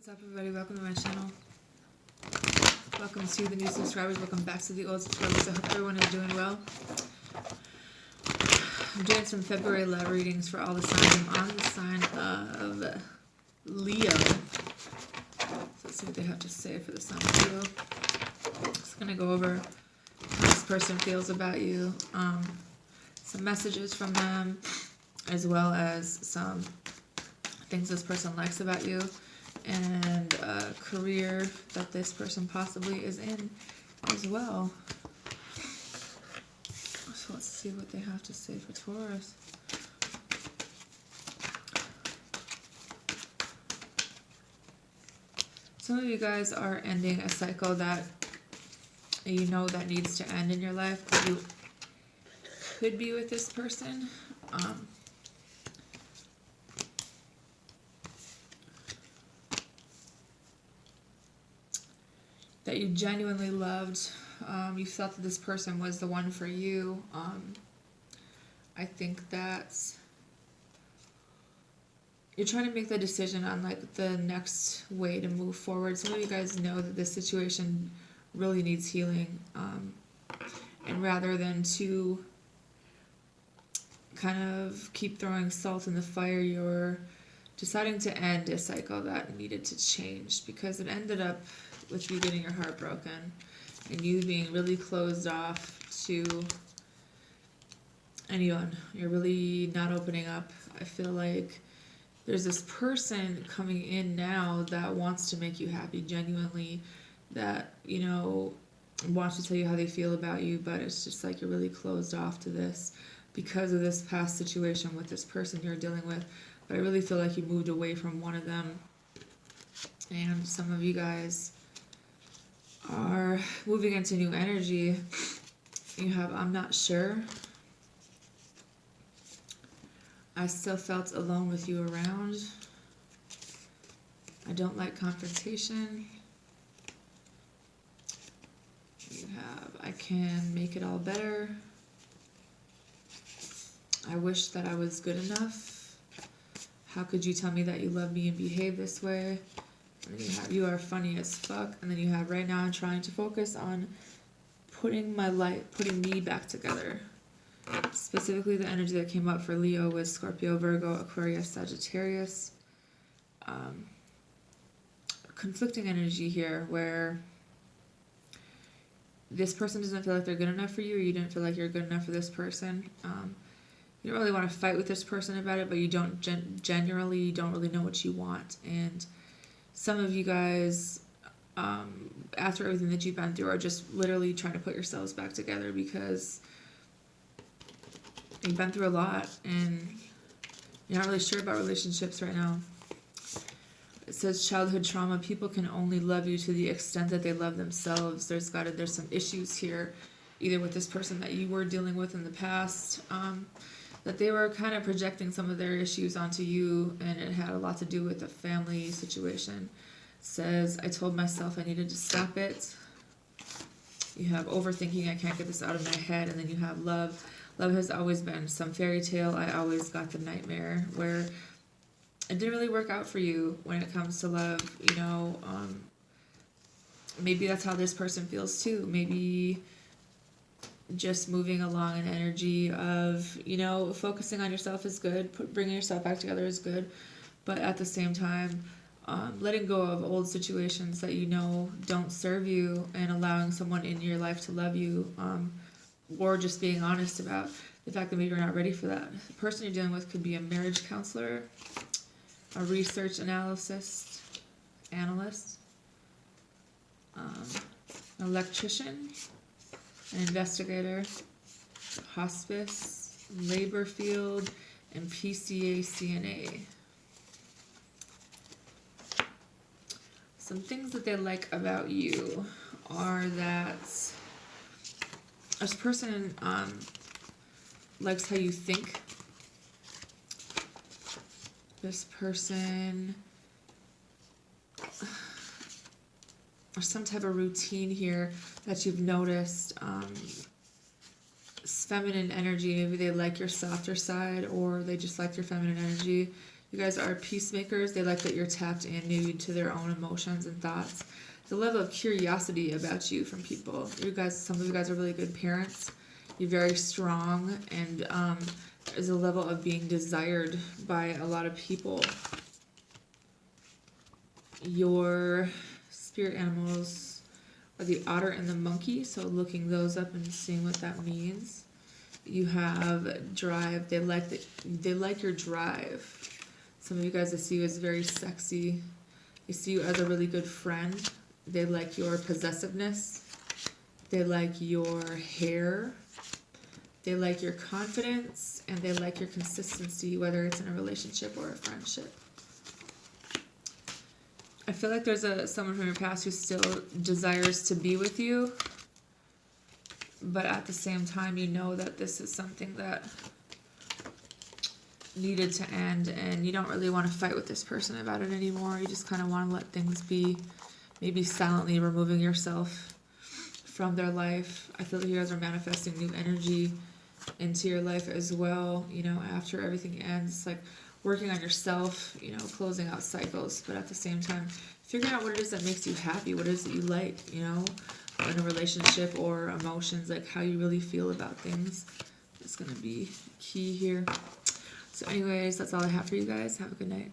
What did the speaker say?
What's up, everybody? Welcome to my channel. Welcome to the new subscribers. Welcome back to the old subscribers. I hope everyone is doing well. I'm doing some February love readings for all the signs. I'm on the sign of Leo. So let's see what they have to say for the sign of Leo. Just going to go over how this person feels about you. Some messages from them, as well as some things this person likes about you, and a career that this person possibly is in as well. So let's see what they have to say for Taurus. Some of you guys are ending a cycle that you know that needs to end in your life. You could be with this person. That you genuinely loved. You felt that this person was the one for you. I think that you're trying to make the decision on like the next way to move forward. Some of you guys know that this situation really needs healing. And rather than to kind of keep throwing salt in the fire, you're deciding to end a cycle that needed to change, because it ended up with you getting your heart broken and you being really closed off to anyone. You're really not opening up. I feel like there's this person coming in now that wants to make you happy genuinely, that, you know, wants to tell you how they feel about you, but it's just like you're really closed off to this because of this past situation with this person you're dealing with. But I really feel like you moved away from one of them, and some of you guys are moving into new energy. You have, I'm not sure. I still felt alone with you around. I don't like confrontation. You have, I can make it all better. I wish that I was good enough. How could you tell me that you love me and behave this way? And then you have, you are funny as fuck. And then you have, right now I'm trying to focus on putting me back together. Specifically, the energy that came up for Leo was Scorpio, Virgo, Aquarius, Sagittarius. Conflicting energy here, where this person doesn't feel like they're good enough for you, or you didn't feel like you're good enough for this person. You don't really want to fight with this person about it, but you don't generally don't really know what you want. And some of you guys, after everything that you've been through, are just literally trying to put yourselves back together because you've been through a lot and you're not really sure about relationships right now. It says childhood trauma. People can only love you to the extent that they love themselves. There's some issues here, either with this person that you were dealing with in the past, that they were kind of projecting some of their issues onto you, and it had a lot to do with the family situation. It says, I told myself I needed to stop it. You have overthinking, I can't get this out of my head. And then you have love. Love has always been some fairy tale. I always got the nightmare, where it didn't really work out for you when it comes to love. You know, maybe that's how this person feels too. Maybe just moving along an energy of, you know, focusing on yourself is good, bringing yourself back together is good, but at the same time, letting go of old situations that you know don't serve you, and allowing someone in your life to love you, or just being honest about the fact that maybe you're not ready for that. The person you're dealing with could be a marriage counselor, a research analyst, an electrician, an investigator, hospice, labor field, and PCA CNA. Some things that they like about you are that this person likes how you think. This person, or some type of routine here that you've noticed. Feminine energy, maybe they like your softer side, or they just like your feminine energy. You guys are peacemakers. They like that you're tapped in maybe to their own emotions and thoughts. The level of curiosity about you from people. You guys, some of you guys are really good parents. You're very strong, and there's a level of being desired by a lot of people. Your spirit animals are the otter and the monkey, so looking those up and seeing what that means. You have drive. They like your drive. Some of you guys, I see you as very sexy. I see you as a really good friend. They like your possessiveness. They like your hair. They like your confidence, and they like your consistency, whether it's in a relationship or a friendship. I feel like there's someone from your past who still desires to be with you, but at the same time, you know that this is something that needed to end, and you don't really want to fight with this person about it anymore. You just kind of want to let things be, maybe silently removing yourself from their life. I feel like you guys are manifesting new energy into your life as well, you know, after everything ends. It's like working on yourself, you know, closing out cycles, but at the same time, figuring out what it is that makes you happy, what it is that you like, you know, in a relationship or emotions, like how you really feel about things. It's going to be key here. So anyways, that's all I have for you guys. Have a good night.